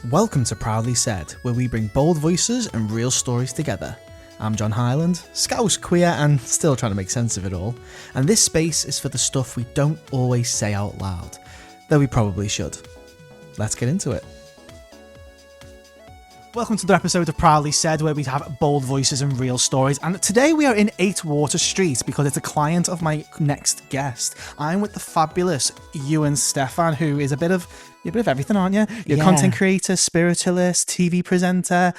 Welcome to Proudly Said, where we bring bold voices and real stories together. I'm John Hyland, Scouse, queer, and still trying to make sense of it all. And this space is for the stuff we don't always say out loud, though we probably should. Let's get into it. Welcome to the episode of Proudly Said, where we have bold voices and real stories. And today we are in 8 Water Street because it's a client of my next guest. I'm with the fabulous Iwan Steffan, who is you're a bit of everything, aren't you? You're a content creator, spiritualist, TV presenter,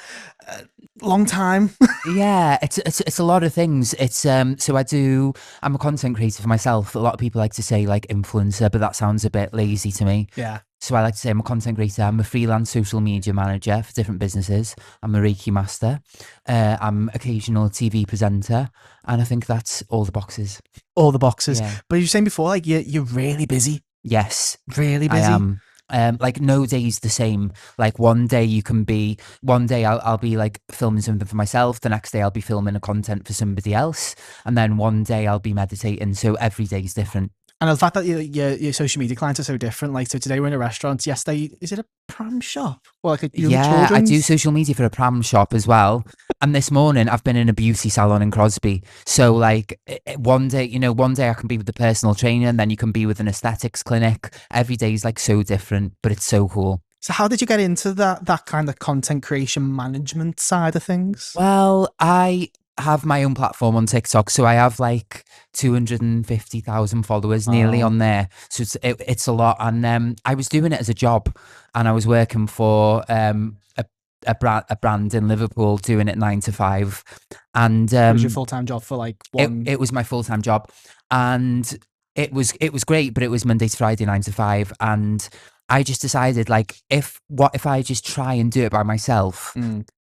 long time. Yeah, it's a lot of things. I'm a content creator for myself. A lot of people like to say like influencer, but that sounds a bit lazy to me. Yeah. So I like to say I'm a content creator. I'm a freelance social media manager for different businesses. I'm a Reiki master. I'm occasional TV presenter. And I think that's all the boxes. All the boxes. Yeah. But you were saying before, like you're really busy. Yes. Really busy. I am. Like no day's the same. Like one day I'll be like filming something for myself. The next day I'll be filming a content for somebody else. And then one day I'll be meditating. So every day is different. And the fact that your social media clients are so different. Like, so today we're in a restaurant. Yesterday, is it a pram shop? Or like I do social media for a pram shop as well. And this morning I've been in a beauty salon in Crosby. So like one day I can be with the personal trainer, and then you can be with an aesthetics clinic. Every day is like so different, but it's so cool. So how did you get into that kind of content creation management side of things? Well, I have my own platform on TikTok, so I have like 250,000 followers nearly on there. So it's a lot, and I was doing it as a job, and I was working for a brand in Liverpool, doing it 9 to 5, and it was your full-time job for like one. It was my full-time job, and it was great, but it was Monday to Friday 9 to 5, and I just decided, like, what if I just try and do it by myself?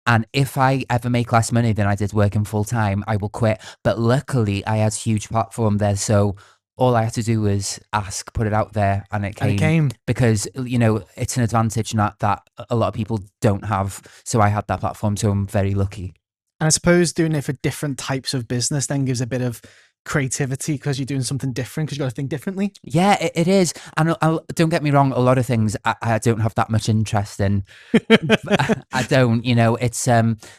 And if I ever make less money than I did working full time, I will quit. But luckily, I had a huge platform there. So all I had to do was ask, put it out there, and it came. Because, it's an advantage that a lot of people don't have. So I had that platform. So I'm very lucky. And I suppose doing it for different types of business then gives a bit of creativity because you're doing something different, because you got to think differently. Yeah, it is. And don't get me wrong, a lot of things I don't have that much interest in. I don't, it's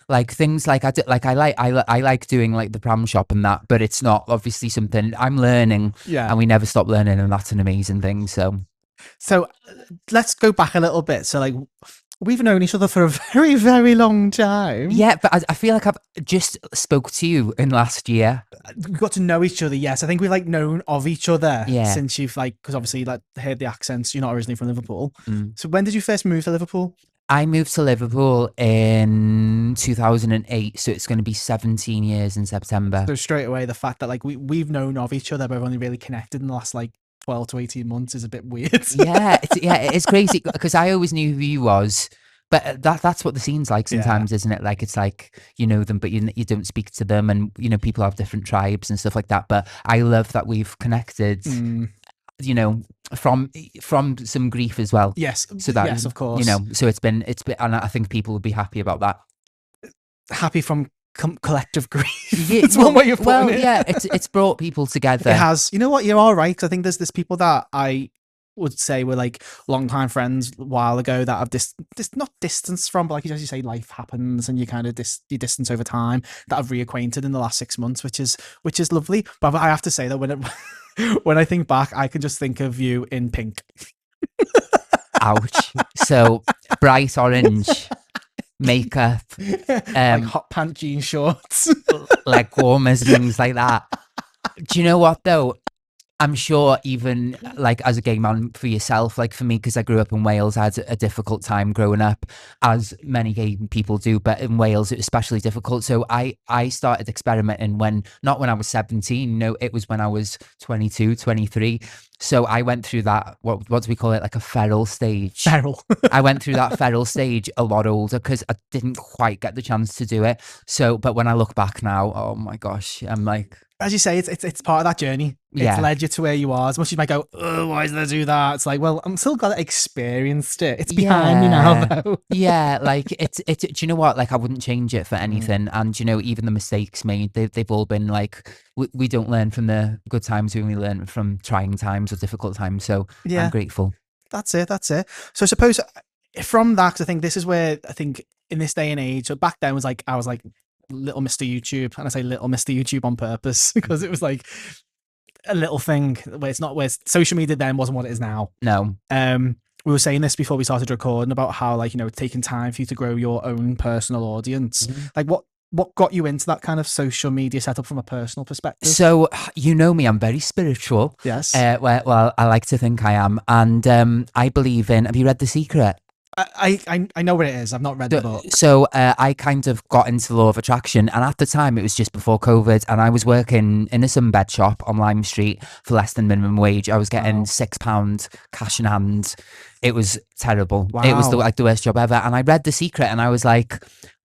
like things like I like doing like the pram shop and that, but it's not obviously something I'm learning. Yeah. And we never stop learning, and that's an amazing thing. So let's go back a little bit. So like, we've known each other for a very, very long time. Yeah, but I feel like I've just spoke to you in last year. We got to know each other, yes. I think we've like known of each other since you've like, because obviously like heard the accents, you're not originally from Liverpool. So when did you first move to Liverpool? I moved to Liverpool in 2008, so it's going to be 17 years in September. So straight away, the fact that like we've known of each other, but we've only really connected in the last like 12 to 18 months is a bit weird. It's crazy because I always knew who you was, but that's what the scene's like sometimes, isn't it? Like, it's like you know them, but you don't speak to them, and people have different tribes and stuff like that. But I love that we've connected. From some grief as well. Yes. So that, yes, of course. So it's been, and I think people would be happy about that. Happy from collective grief. It's one way of putting it. Yeah, it's brought people together. It has. You know what? You're all right. I think there's people that I would say were like longtime friends a while ago that have this not distance from, but like as you say, life happens and you kind of you distance over time, that I've reacquainted in the last 6 months, which is lovely. But I have to say that when I think back, I can just think of you in pink. Ouch. So bright orange. Makeup, like hot pant jean shorts, leg warmers, things like that. Do you know what though? I'm sure even like as a gay man for yourself, like for me, because I grew up in Wales, I had a difficult time growing up, as many gay people do, but in Wales it was especially difficult. So I started experimenting not when I was 17, no, it was when I was 22, 23. So I went through that, what do we call it, like a feral stage. Feral. I went through that feral stage a lot older because I didn't quite get the chance to do it. So, but when I look back now, oh my gosh, I'm like... As you say, it's part of that journey. Yeah. It's led you to where you are. As much as you might go, oh, why did I do that? It's like, well, I'm still glad I experienced it. It's behind me now, though. Yeah, like it's. Do you know what? Like, I wouldn't change it for anything. And even the mistakes made, they've all been like, we don't learn from the good times. We only learn from trying times or difficult times. So yeah. I'm grateful. That's it. So I suppose from that, 'cause I think this is where I think in this day and age, so back then was like I was like little Mr. YouTube, and I say little Mr. YouTube on purpose because it was like a little thing where it's not where social media then wasn't what it is now. No. We were saying this before we started recording about how, like, you know, it's taking time for you to grow your own personal audience. Like what got you into that kind of social media setup from a personal perspective? So, you know me, I'm very spiritual. Yes. Well, I like to think I am. And I believe in, have you read The Secret? I know what it is. I've not read the book. So I kind of got into law of attraction, and at the time it was just before COVID, and I was working in a sunbed shop on Lime Street for less than minimum wage. I was getting £6 cash in hand. It was terrible. It was Wow. the worst job ever. And I read The Secret, and I was like,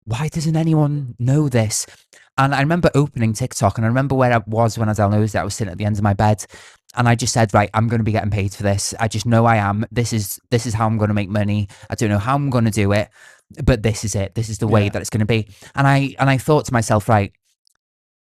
why doesn't anyone know this? And I remember opening TikTok, and I remember where I was when I downloaded it. I was sitting at the end of my bed, and I just said, right, I'm going to be getting paid for this. I just know I am. This is how I'm going to make money. I don't know how I'm going to do it, but this is it. This is the way that it's going to be. And I thought to myself, right,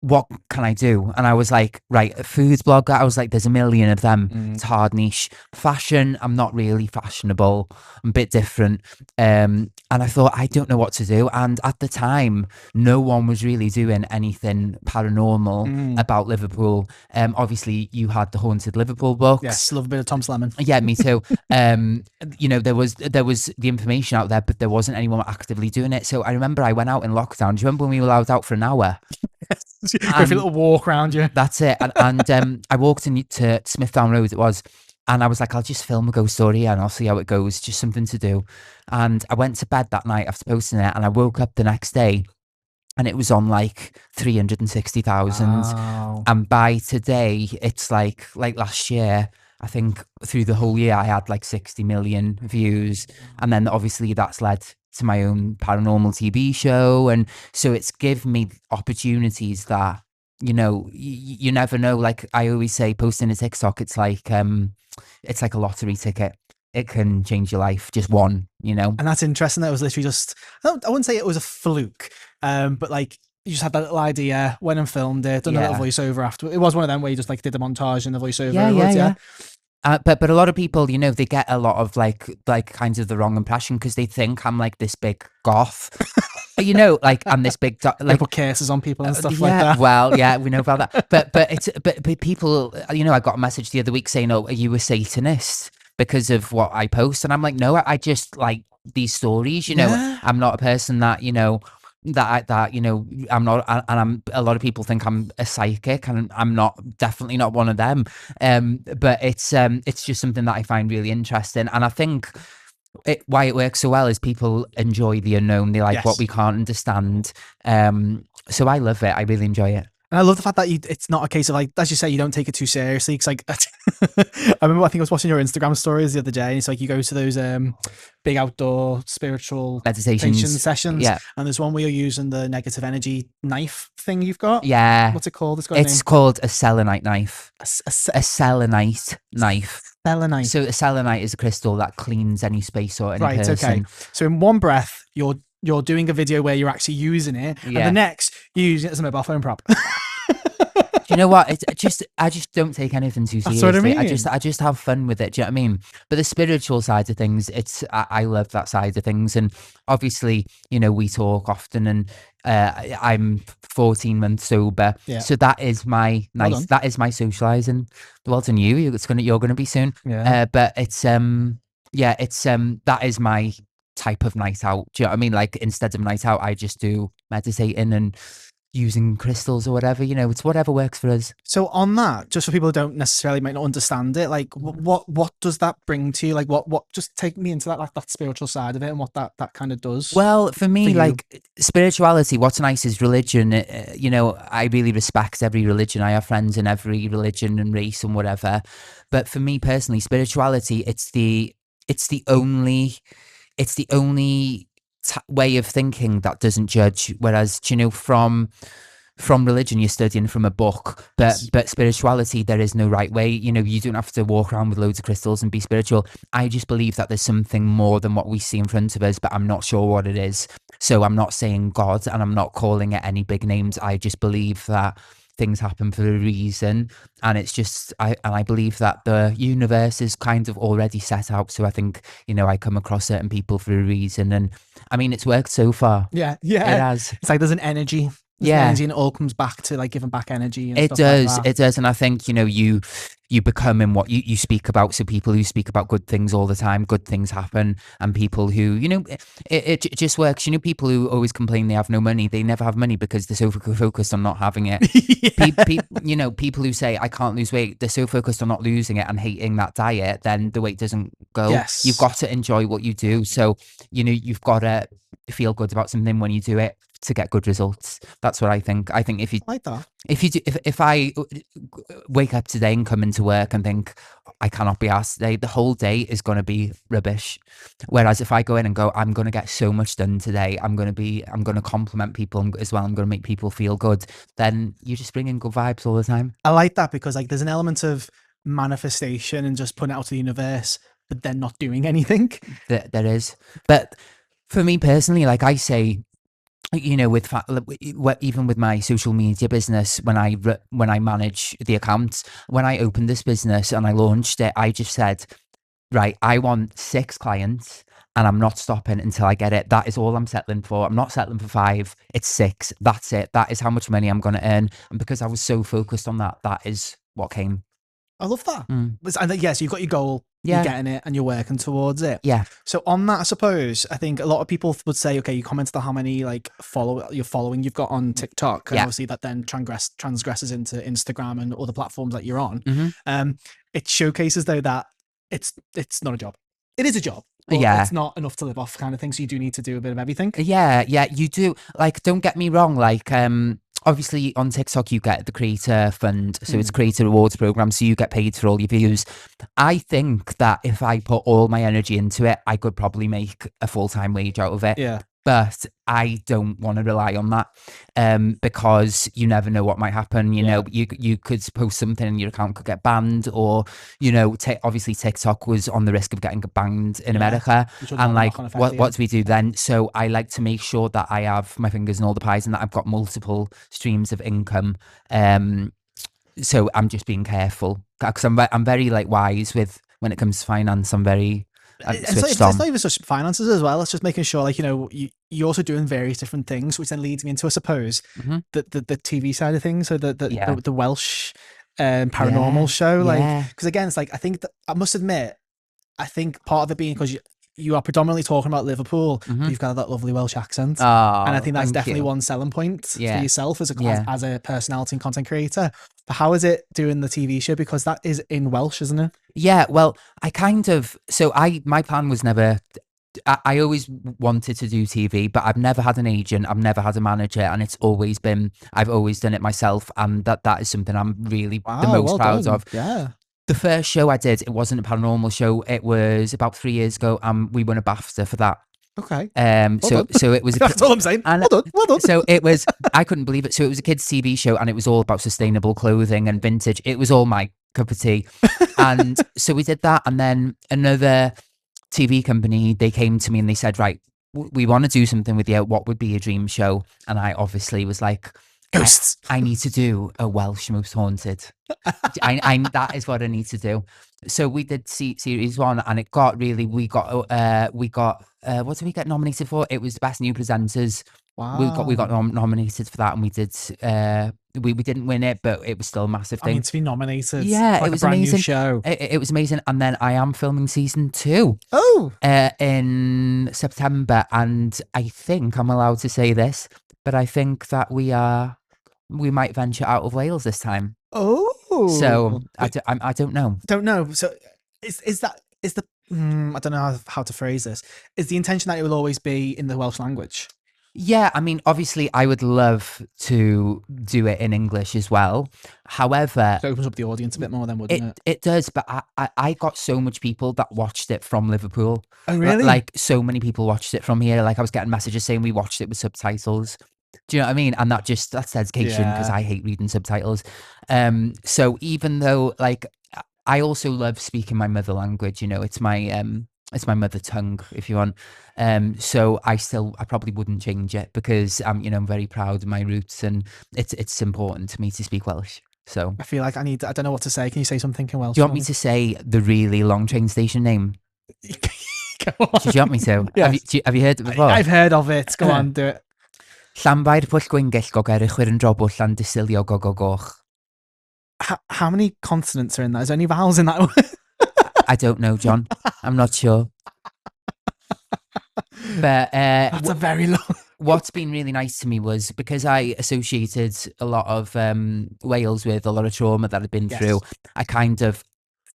what can I do? And I was like, right, a foods blogger. I was like, there's a million of them. It's hard niche. Fashion, I'm not really fashionable. I'm a bit different. And I thought, I don't know what to do. And at the time, no one was really doing anything paranormal about Liverpool. Obviously, you had the Haunted Liverpool books. Yes, love a bit of Tom Slemon. Yeah, me too. You know, there was the information out there, but there wasn't anyone actively doing it. So I remember I went out in lockdown. Do you remember when we were allowed out for an hour? Go for a little walk around you. That's it. And I walked into Smithdown Road, it was, and I was like, I'll just film a ghost story and I'll see how it goes. Just something to do. And I went to bed that night after posting it, and I woke up the next day and it was on like 360,000. Wow. And by today, it's like last year, I think through the whole year, I had like 60 million views. And then obviously that's led to my own paranormal TV show. And so it's given me opportunities that, you know, you never know. Like I always say, posting a TikTok, it's like a lottery ticket. It can change your life, just one, you know. And that's interesting. That was literally just, I wouldn't say it was a fluke, but like you just had that little idea, went and filmed it, done a little voiceover after. It was one of them where you just like did the montage and the voiceover. Yeah. But a lot of people, you know, they get a lot of like kinds of the wrong impression because they think I'm like this big goth. You know, like I'm this big like put curses on people and stuff like that. Well, yeah, we know about that. But people, you know, I got a message the other week saying, "Oh, are you a Satanist?" because of what I post, and I'm like, no, I just like these stories. You know, I'm not a person that, you know, that you know, I'm not, and I'm, a lot of people think I'm a psychic, and I'm not, definitely not one of them. But it's just something that I find really interesting, and I think why it works so well is people enjoy the unknown. They like what we can't understand. So I love it. I really enjoy it. And I love the fact that it's not a case of like, as you say, you don't take it too seriously. Because like, I remember, I think I was watching your Instagram stories the other day, and it's like you go to those big outdoor spiritual meditation sessions. Yeah. And there's one where you're using the negative energy knife thing you've got. Yeah. What's it called? It's called a selenite knife. A selenite knife. Selenite. So a selenite is a crystal that cleans any space or any person. Okay. So in one breath, you're doing a video where you're actually using it, and the next you're using it as a mobile phone prop. You know what? It's I just don't take anything too seriously. That's what I mean. I just have fun with it. Do you know what I mean? But the spiritual side of things, I love that side of things. And obviously, you know, we talk often, and I'm 14 months sober. Yeah. So that is my that is my socializing. Well done you. You're gonna be soon. Yeah. But it's that is my type of night out. Do you know what I mean? Like instead of night out, I just do meditating and using crystals or whatever, you know, it's whatever works for us. So on that, just for people who don't necessarily might not understand it, like what does that bring to you? Like what just take me into that, like that spiritual side of it and what that kind of does. Well, for me, like spirituality, what's nice is religion. You know, I really respect every religion. I have friends in every religion and race and whatever. But for me personally, spirituality, it's the only way of thinking that doesn't judge. Whereas, you know, from religion, you're studying from a book, but spirituality, there is no right way. You know, you don't have to walk around with loads of crystals and be spiritual. I just believe that there's something more than what we see in front of us, but I'm not sure what it is. So I'm not saying God, and I'm not calling it any big names. I just believe that things happen for a reason, and it's just I believe that the universe is kind of already set out. So I think, you know, I come across certain people for a reason, and I mean it's worked so far. Yeah, It yeah. has. It's like there's an energy. There's an Yeah. energy, and it all comes back to like giving back energy and It stuff like does, that. it does, and I think, you know, you become in what you speak about. So people who speak about good things all the time, good things happen, and people who, you know, it just works. You know, people who always complain they have no money, they never have money because they're so focused on not having it. Yeah. You know, people who say I can't lose weight, they're so focused on not losing it and hating that diet, then the weight doesn't go. You've Yes. got to enjoy what you do. So, you know, you've got to feel good about something when you do it to get good results. That's what I think. I think I like that. if I wake up today and come into work and think I cannot be asked today, the whole day is going to be rubbish. Whereas if I go in and go, I'm going to get so much done today, I'm going to compliment people as well, I'm going to make people feel good, then you just bring in good vibes all the time. I like that because like there's an element of manifestation and just putting it out to the universe, but then not doing anything. There is. But for me personally, like I say, you know, with even with my social media business, when I manage the accounts, when I opened this business and I launched it, I just said, right, I want 6 clients and I'm not stopping until I get it. That is all I'm settling for. I'm not settling for 5. It's 6. That's it. That is how much money I'm going to earn. And because I was so focused on that, that is what came. I love that. Mm. And yes, you've got your goal, Yeah. you're getting it, and you're working towards it. Yeah. So on that, I suppose, I think a lot of people would say, okay, you commented on how many like following you've got on TikTok, and Yeah. obviously that then transgresses into Instagram and other platforms that you're on. Mm-hmm. It showcases though that it's not a job. It is a job, but Yeah. it's not enough to live off kind of thing. So you do need to do a bit of everything. Yeah, you do. Like, don't get me wrong. Like, obviously on TikTok you get the creator fund, so it's creator rewards program, so you get paid for all your views. I think that if I put all my energy into it, I could probably make a full-time wage out of it. Yeah. But I don't want to rely on that, because you never know what might happen. You know, you could post something and your account could get banned, or, you know, obviously TikTok was on the risk of getting banned in America. And like, what do we do then? So I like to make sure that I have my fingers in all the pies and that I've got multiple streams of income. So I'm just being careful because I'm very like wise with when it comes to finance. I'm very it's not even just finances as well. It's just making sure, like, you know, you're also doing various different things, which then leads me into, I suppose, the TV side of things. So the Welsh paranormal show, like, because again, it's like, I think that, I must admit, I think part of it being because you are predominantly talking about Liverpool, but you've got that lovely Welsh accent, and I think that's definitely one selling point for yourself as a personality and content creator. But how is it doing the TV show, because that is in Welsh, isn't it? Yeah, well, my plan was never. I always wanted to do TV, but I've never had an agent, I've never had a manager, and it's always been, I've always done it myself, and that is something I'm really the most proud of. Yeah. The first show I did, it wasn't a paranormal show. It was about 3 years ago, and we won a BAFTA for that. Okay. So it was. That's all I'm saying. Well done. So it was. I couldn't believe it. So it was a kids' TV show, and it was all about sustainable clothing and vintage. It was all my cup of tea, and so we did that. And then another TV company, they came to me and they said, right, we want to do something with you. What would be your dream show? And I obviously was like, ghosts. I need to do a Welsh Most Haunted. That is what I need to do. So we did series 1, and it got really. We got what did we get nominated for? It was the best new presenters. Wow. We got nominated for that, and we did. We didn't win it, but it was still a massive thing. I mean, to be nominated, yeah, like it was a brand amazing. New show. It was amazing, and then I am filming season 2. Oh, in September, and I think I'm allowed to say this, but I think that we might venture out of Wales this time. Oh, so I don't know. Don't know. So is the I don't know how to phrase this. Is the intention that it will always be in the Welsh language? Yeah, I mean, obviously, I would love to do it in English as well. However, it opens up the audience a bit more, then, wouldn't it? It does, but I got so much people that watched it from Liverpool. Oh, really? Like, so many people watched it from here. Like, I was getting messages saying we watched it with subtitles. Do you know what I mean? And that's dedication, because I hate reading subtitles. So even though, like, I also love speaking my mother language, you know, it's my it's my mother tongue, if you want. So I probably wouldn't change it because I'm very proud of my roots, and it's important to me to speak Welsh. So, I feel like I don't know what to say. Can you say something in do Welsh you want for me me? to say the really long train station name? Go Do you on. want me to? Yes. Have you heard it before? I've heard of it. Go on, do it. Llanfair pwll Gwyngyll go gerich yn drobl llan disilio go goch. How many consonants are in that? Is there any vowels in that word? I don't know, John. I'm not sure. But That's a very long. what's been really nice to me was because I associated a lot of Wales with a lot of trauma that I'd been through, Yes. I kind of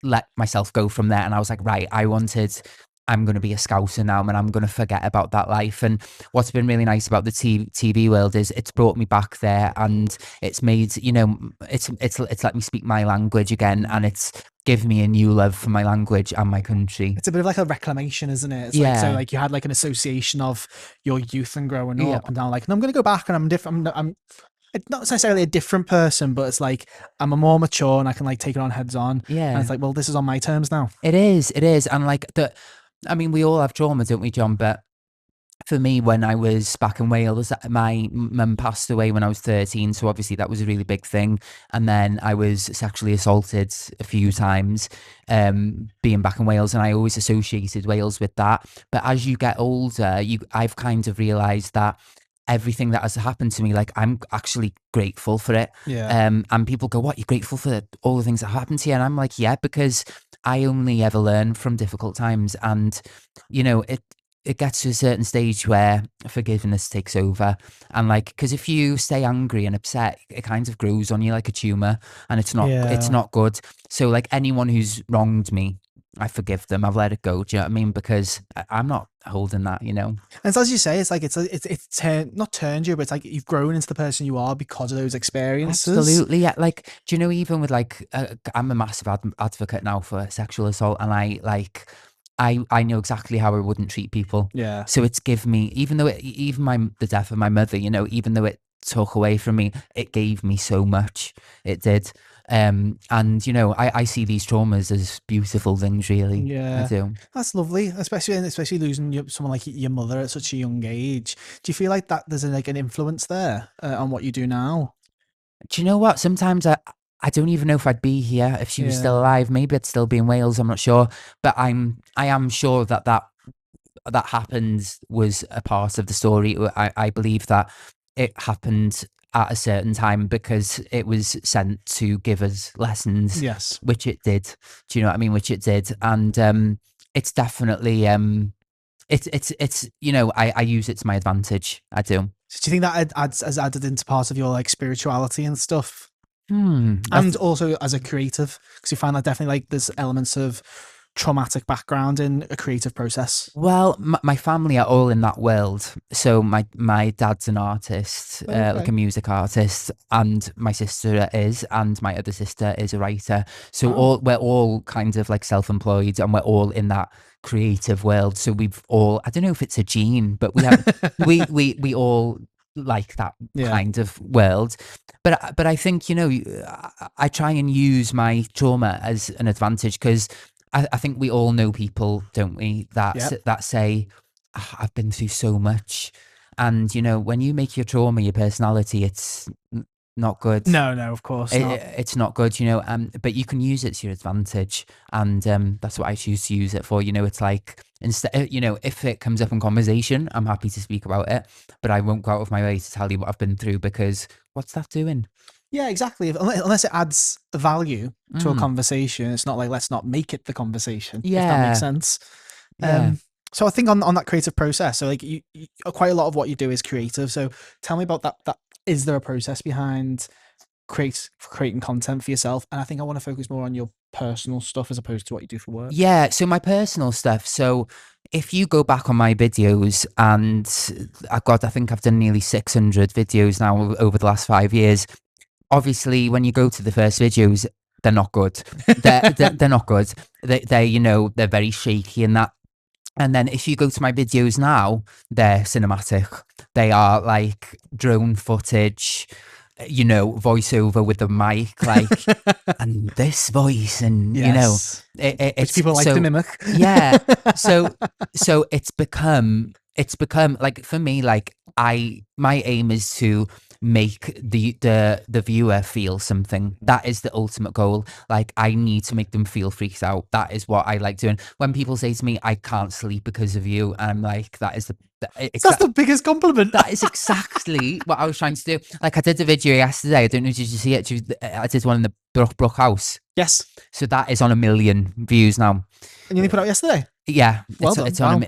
let myself go from there. And I was like, right, I'm going to be a scouser now, and I'm going to forget about that life. And what's been really nice about the TV world is it's brought me back there, and it's made, it's let me speak my language again, and it's given me a new love for my language and my country. It's a bit of like a reclamation, isn't it? It's like, so Yeah. like you had like an association of your youth and growing Yeah. up, and now like, no, I'm going to go back and I'm different. I'm not necessarily a different person, but it's like I'm a more mature and I can like take it on heads on. Yeah. And it's like, well, this is on my terms now. It is. And like we all have trauma, don't we, John? But for me, when I was back in Wales, my mum passed away when I was 13. So obviously that was a really big thing. And then I was sexually assaulted a few times being back in Wales. And I always associated Wales with that. But as you get older, I've kind of realised that everything that has happened to me, like I'm actually grateful for it. Yeah. And people go, what, you're grateful for all the things that happened to you? And I'm like, yeah, because I only ever learn from difficult times. And, it gets to a certain stage where forgiveness takes over. And like, because if you stay angry and upset, it kind of grows on you like a tumor, and it's not good. So like anyone who's wronged me, I forgive them. I've let it go. Do you know what I mean? Because I'm not holding that, And so as you say, it's like it's not turned you, but it's like you've grown into the person you are because of those experiences. Absolutely, yeah. Like, do you know, even with like, I'm a massive advocate now for sexual assault, and I know exactly how I wouldn't treat people. Yeah. So it's given me, even though the death of my mother, even though it took away from me, it gave me so much. It did. And I see these traumas as beautiful things, really. Yeah, I do. that's lovely, especially losing someone like your mother at such a young age. Do you feel like that there's like an influence there on what you do now? Do you know what? Sometimes I don't even know if I'd be here if she was still alive. Maybe I'd still be in Wales. I'm not sure, but I am sure that happened was a part of the story. I believe that it happened at a certain time because it was sent to give us lessons. Yes. Which it did. Do you know what I mean? Which it did, and it's definitely it's I use it to my advantage. I do. So do you think that has added into part of your like spirituality and stuff? And also as a creative, because you find that definitely like there's elements of traumatic background in a creative process. Well, my family are all in that world. So my dad's an artist, like a music artist, and my sister is, and my other sister is a writer. So we're all kind of like self-employed, and we're all in that creative world. So we've all, I don't know if it's a gene, but we have we all like that kind of world. But I think, I try and use my trauma as an advantage, because I think we all know people, don't we, that say, I've been through so much. And, when you make your trauma your personality, it's not good. No, of course not. It's not good, but you can use it to your advantage. And that's what I choose to use it for. It's like, instead, if it comes up in conversation, I'm happy to speak about it, but I won't go out of my way to tell you what I've been through, because what's that doing? Yeah, exactly. Unless it adds value to a conversation, it's not like, let's not make it the conversation. If that makes sense. Yeah. So I think on that creative process, so like you quite a lot of what you do is creative. So tell me about that. Is there a process behind creating content for yourself? And I think I want to focus more on your personal stuff as opposed to what you do for work. Yeah, so my personal stuff. So if you go back on my videos, and I think I've done nearly 600 videos now over the last 5 years. Obviously, when you go to the first videos, they're not good. They're not good. They're very shaky and that. And then if you go to my videos now, they're cinematic. They are like drone footage. voiceover with the mic, like, and this voice, and Yes. Which it's people like to mimic. yeah. So it's become like, for me, like, my aim is to make the viewer feel something. That is the ultimate goal. Like, I need to make them feel freaked out. That is what I like doing. When people say to me, I can't sleep because of you, and I'm like, that's the biggest compliment. that is exactly what I was trying to do. Like, I did a video yesterday. I don't know, did you see it? I did one in the Brook House. Yes. So that is on 1 million views now. And you only put it out yesterday? Yeah, well done. It's on.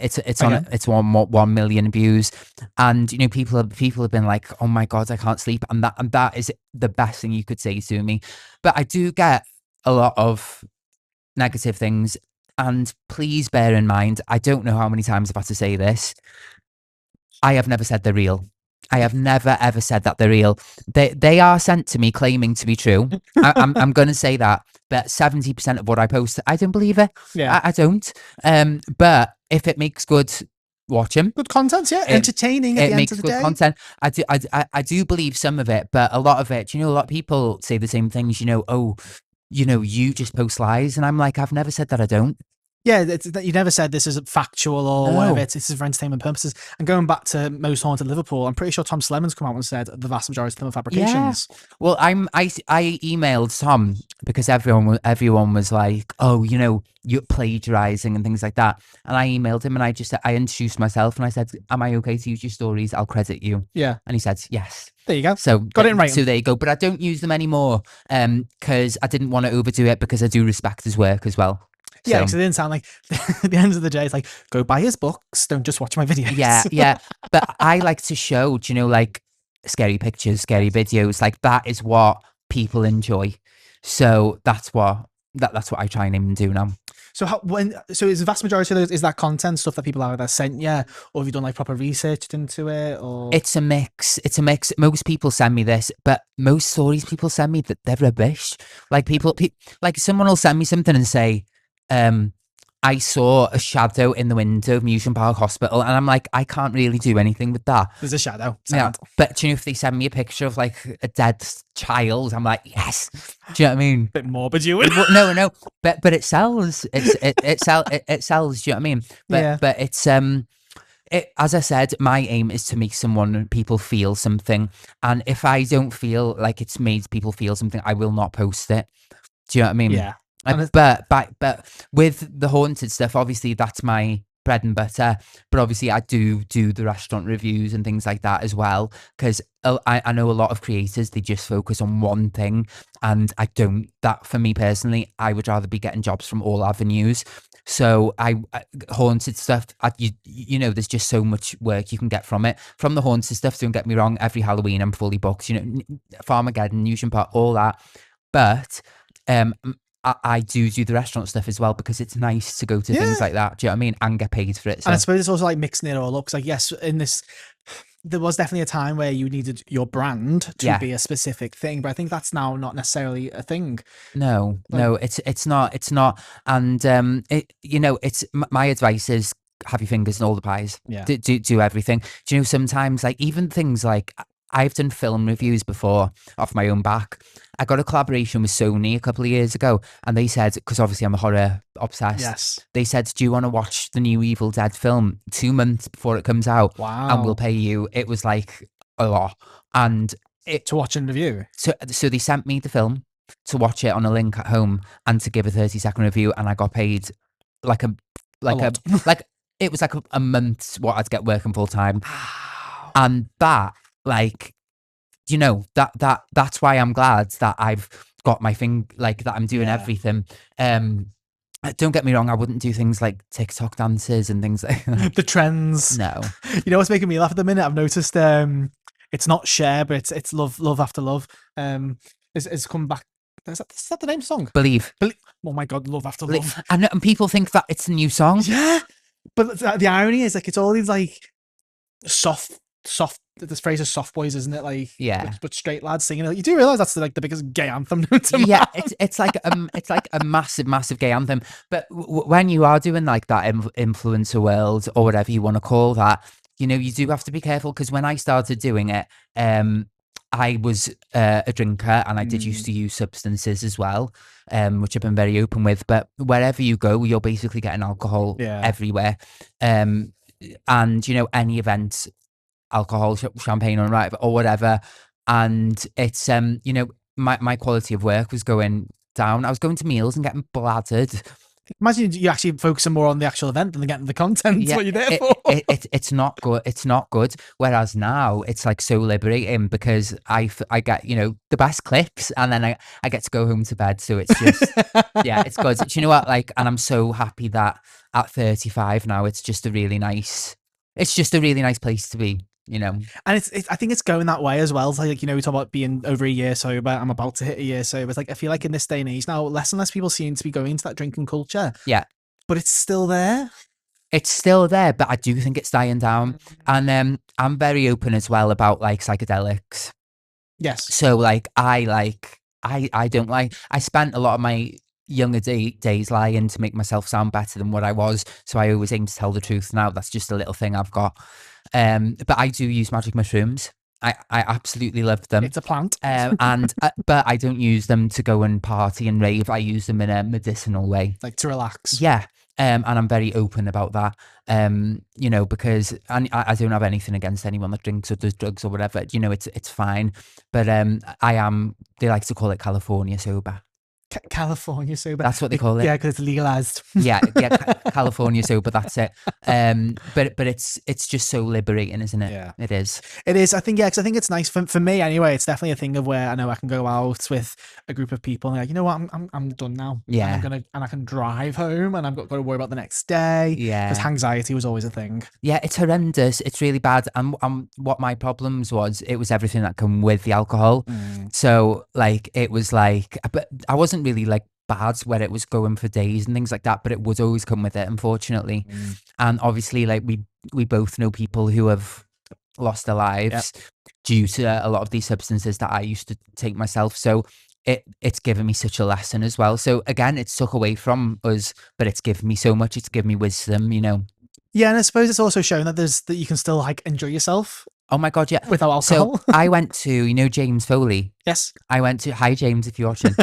It's 1 million views, and people have been like, "Oh my god, I can't sleep," and that is the best thing you could say to me. But I do get a lot of negative things, and please bear in mind, I don't know how many times I've had to say this. I have never said they're real. I have never ever said that they're real. They are sent to me claiming to be true. I'm going to say that. But 70% of what I post, I don't believe it. Yeah. I don't. But if it makes good, watch them. Good content, yeah. Entertaining at the end of the day. It makes good content. I do believe some of it, but a lot of it, a lot of people say the same things, oh, you just post lies. And I'm like, I've never said that I don't. Yeah, you never said this is factual or whatever. This is for entertainment purposes. And going back to Most Haunted Liverpool, I'm pretty sure Tom Slemmon's come out and said the vast majority of them are fabrications. Yeah. Well, I emailed Tom because everyone was like, oh, you're plagiarizing and things like that. And I emailed him and I introduced myself and I said, am I okay to use your stories? I'll credit you. Yeah. And he said, yes. There you go. So got it in writing. So there you go. But I don't use them anymore because I didn't want to overdo it, because I do respect his work as well. Yeah, because it didn't sound like, at the end of the day, it's like, go buy his books, don't just watch my videos. Yeah. But I like to show, like, scary pictures, scary videos. Like, that is what people enjoy. So that's what I try and even do now. So so is the vast majority of those, is that content stuff that people either sent you, or have you done like proper research into it? Or it's a mix. Most people send me this, but most stories people send me, that they're rubbish. Like, like, someone will send me something and say, I saw a shadow in the window of Newton Park Hospital, and I'm like, I can't really do anything with that. There's a shadow. Yeah, but if they send me a picture of like a dead child, I'm like, yes. Do you know what I mean? Bit morbid, you. No, but it sells. It sells. Do you know what I mean? But it's as I said, my aim is to make people feel something, and if I don't feel like it's made people feel something, I will not post it. Do you know what I mean? Yeah. But with the haunted stuff, obviously that's my bread and butter. But obviously I do the restaurant reviews and things like that as well, because I know a lot of creators, they just focus on one thing, and I don't. That, for me personally, I would rather be getting jobs from all avenues. So haunted stuff, there's just so much work you can get from it. From the haunted stuff, don't get me wrong, every Halloween I'm fully booked, Farmageddon, Newton Park, all that. But I do the restaurant stuff as well, because it's nice to go to things like that. Do you know what I mean? And get paid for it. So. And I suppose it's also like mixing it all up. Because like, yes, there was definitely a time where you needed your brand to be a specific thing, but I think that's now not necessarily a thing. No, it's not. And it's my advice is, have your fingers in all the pies. Yeah. Do everything. Do you know, sometimes, like, even things like, I've done film reviews before off my own back. I got a collaboration with Sony a couple of years ago, and they said, because obviously I'm a horror obsessed. Yes. They said, do you want to watch the new Evil Dead film 2 months before it comes out? Wow. And we'll pay you. It was like a lot. And to watch and review. So they sent me the film to watch it on a link at home and to give a 30-second review, and I got paid like it was like a month's what I'd get working full time. And that, like, that's why I'm glad that I've got my thing, like, that I'm doing everything. Don't get me wrong, I wouldn't do things like TikTok dances and things like that. The trends. No. You know what's making me laugh at the minute? I've noticed it's not Share, but it's Love After Love. It's come back. Is that the name of the song? Believe. Oh my God, Love After Love. And people think that it's a new song. Yeah. But the irony is, like, it's all these like soft. This phrase is soft boys, isn't it? Like, but straight lads singing it. You do realize that's like the biggest gay anthem. Yeah, it's like a massive gay anthem. But when you are doing like that influencer world, or whatever you want to call that, you do have to be careful, because when I started doing it, I was a drinker, and I did used to use substances as well, which I've been very open with. But wherever you go, you're basically getting alcohol Yeah. everywhere. Um, and any event, alcohol, champagne on right or whatever. And it's my quality of work was going down. I was going to meals and getting bladdered. Imagine you actually focusing more on the actual event than getting the content. Yeah, What you're there for. it's not good. It's not good. Whereas now it's like so liberating because I get the best clips, and then I get to go home to bed. So it's just yeah, it's good. Do you know what? Like, and I'm so happy that at 35 now, it's just a really nice. It's just a really nice place to be. And it's I think it's going that way as well. It's like, we talk about being over a year sober. I'm about to hit a year sober. It's like, I feel like in this day and age now, less and less people seem to be going into that drinking culture. Yeah. But it's still there. It's still there, but I do think it's dying down. And I'm very open as well about like psychedelics. Yes. So like I don't like, I spent a lot of my younger days lying to make myself sound better than what I was. So I always aim to tell the truth now. That's just a little thing I've got. But I do use magic mushrooms. I absolutely love them. It's a plant. But I don't use them to go and party and rave. I use them in a medicinal way. Like to relax. Yeah. And I'm very open about that, because I don't have anything against anyone that drinks or does drugs or whatever. It's fine. But they like to call it California sober. California sober. That's what they call it. Yeah, because it's legalized. Yeah, California sober. That's it. But it's just so liberating, isn't it? Yeah, it is. It is. I think because I think it's nice for me anyway. It's definitely a thing of where I know I can go out with a group of people and like, you know what, I'm done now. Yeah, and I can drive home and I've got to worry about the next day. Yeah, because anxiety was always a thing. Yeah, it's horrendous. It's really bad. And what my problems was, it was everything that come with the alcohol. So like it was like, but I wasn't really like bad where it was going for days and things like that, but it would always come with it, unfortunately. And obviously like we both know people who have lost their lives due to a lot of these substances that I used to take myself. So it's given me such a lesson as well. So again, it's took away from us, but it's given me so much. It's given me wisdom, Yeah, and I suppose it's also shown that that you can still like enjoy yourself. Oh my God, yeah. Without alcohol. So I went to, James Foley. Yes. I went to, hi James, if you're watching.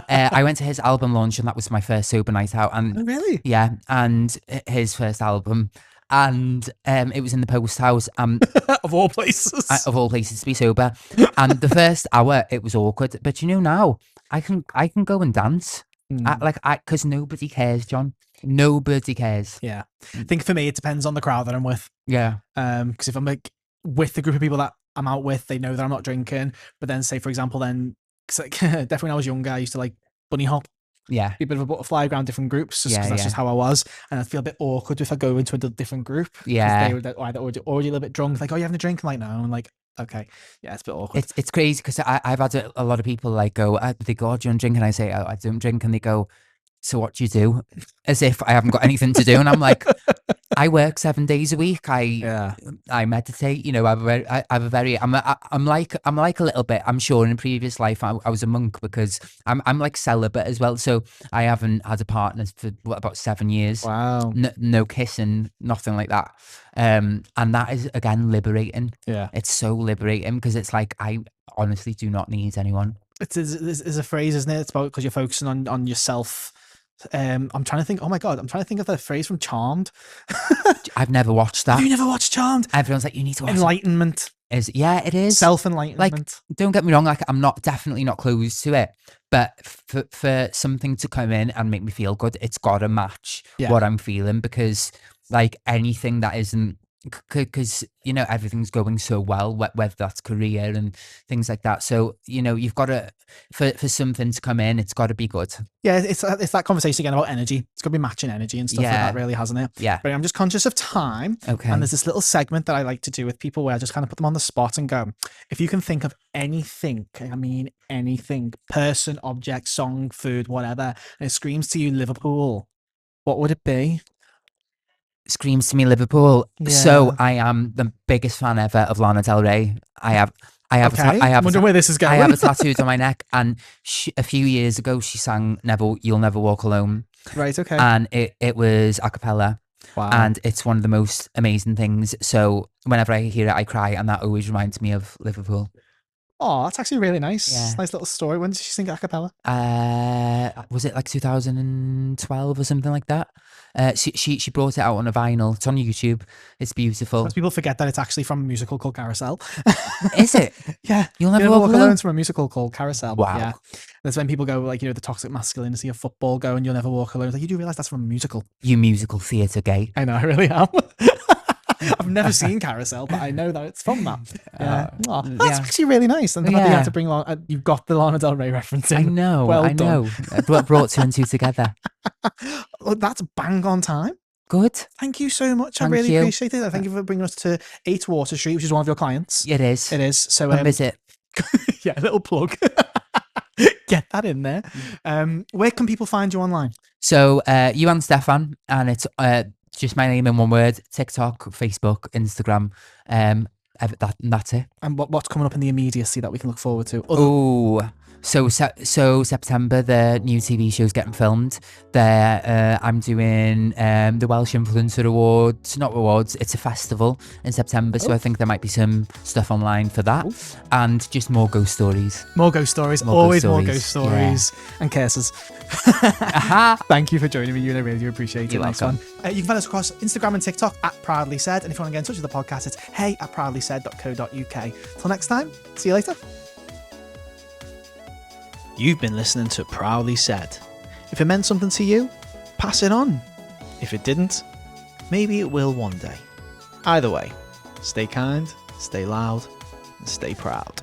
I went to his album launch and that was my first sober night out. And oh, really? Yeah, and his first album. And it was in the Post House. Of all places. Of all places to be sober. And the first hour, it was awkward. But now, I can go and dance. Because nobody cares, John. Nobody cares. Yeah. I think for me, it depends on the crowd that I'm with. Yeah. Because if I'm like with the group of people that I'm out with, they know that I'm not drinking. But then say, for example, definitely when I was younger, I used to like bunny hop. Yeah. Be a bit of a butterfly around different groups just because that's just how I was. And I'd feel a bit awkward if I go into a different group. Yeah. They were either already a little bit drunk. Like, oh, you having a drink? I'm like, no. I'm like, okay. Yeah, it's a bit awkward. It's crazy because I've had a lot of people like go, they go, oh, do you want to drink? And I say, oh, I don't drink. And they go, so what do you do? As if I haven't got anything to do. And I'm like, I work 7 days a week. I meditate. I'm like a little bit. I'm sure in a previous life I was a monk because I'm like celibate as well. So I haven't had a partner for about 7 years. Wow. No kissing, nothing like that. And that is again liberating. Yeah, it's so liberating because it's like I honestly do not need anyone. It's a phrase, isn't it? It's about because you're focusing on yourself. I'm trying to think. Oh my God, I'm trying to think of the phrase from Charmed. I've never watched that. Have you never watched Charmed? Everyone's like, you need to watch Enlightenment. It is self-enlightenment. Like, don't get me wrong. Like, I'm definitely not close to it, but for something to come in and make me feel good, it's got to match what I'm feeling because like anything that isn't. Because everything's going so well, whether that's career and things like that. So you've got to for something to come in, it's got to be good. Yeah, it's that conversation again about energy. It's got to be matching energy and stuff like that, really, hasn't it? Yeah. But I'm just conscious of time. Okay. And there's this little segment that I like to do with people where I just kind of put them on the spot and go, if you can think of anything, I mean anything, person, object, song, food, whatever, and it screams to you Liverpool, what would it be? Screams to me Liverpool. Yeah. So I am the biggest fan ever of Lana Del Rey. I have wondering where this is going. I have a tattooed on my neck, and a few years ago she sang "You'll Never Walk Alone." Right. Okay. And it was a cappella. Wow. And it's one of the most amazing things. So whenever I hear it, I cry, and that always reminds me of Liverpool. Oh, that's actually really nice. Yeah. Nice little story. When did she sing it a cappella? Was it like 2012 or something like that? She brought it out on a vinyl. It's on YouTube. It's beautiful. Most people forget that it's actually from a musical called Carousel. Is it? Yeah. You'll never walk alone. It's from a musical called Carousel. Wow. Yeah. That's when people go like, the toxic masculinity of football go and you'll never walk alone. It's like, you do realise that's from a musical. You musical theatre gay. I know, I really am. I've never seen Carousel, but I know that it's from that. Yeah. That's actually really nice. And the fact that you had to bring you've got the Lana Del Rey reference in. I know. Well I know. Brought two and two together. Well, that's bang on time. Good. Thank you so much. I really appreciate it. Thank you for bringing us to 8 Water Street, which is one of your clients. It is. It is. So visit. Yeah, a little plug. Get that in there. Where can people find you online? So Iwan Steffan, and it's just my name in one word. TikTok, Facebook, Instagram. That's it. And what's coming up in the immediacy that we can look forward to? Oh, so September, the new TV show's getting filmed. There, I'm doing the Welsh Influencer Awards. Not awards, it's a festival in September. So I think there might be some stuff online for that. And just more ghost stories. More ghost stories. Always more ghost stories. Yeah. And curses. Thank you for joining me, Ewan. I really do appreciate it. You're welcome. You can find us across Instagram and TikTok at Proudly Said. And if you want to get in touch with the podcast, it's hey@proudlysaid.co.uk. Till next time, see you later. You've been listening to Proudly Said. If it meant something to you, pass it on. If it didn't, maybe it will one day. Either way, stay kind, stay loud, and stay proud.